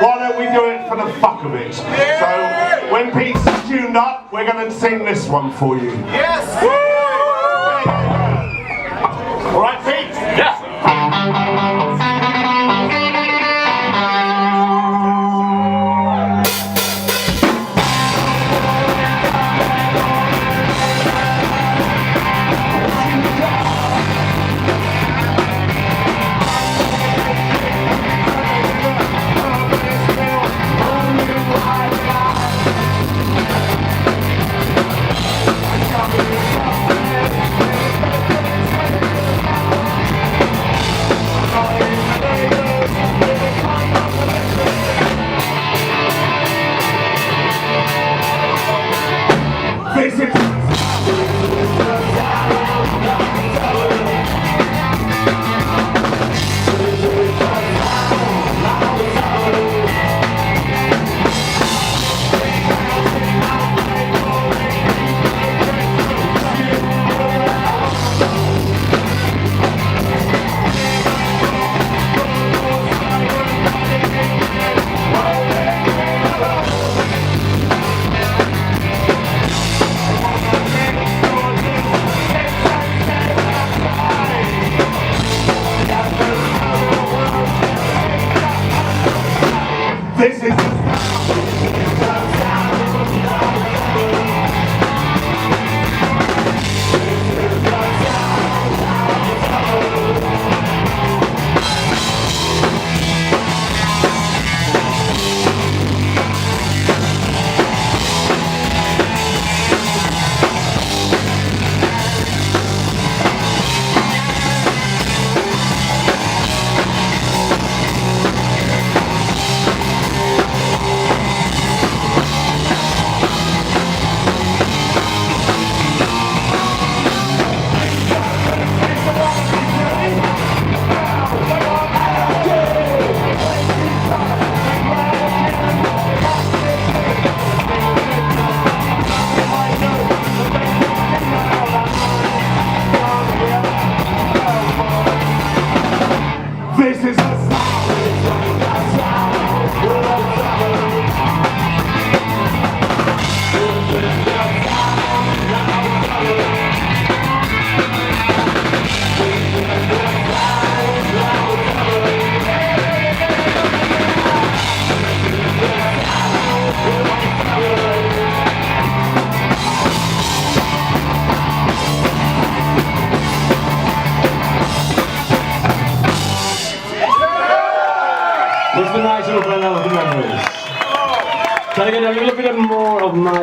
Why don't we do it for the fuck of it? So, when Pete's tuned up, we're going to sing this one for you. Yes! Alright, Pete? Yeah! This is It's the nice little bit of the memories. Can I get a little bit more of my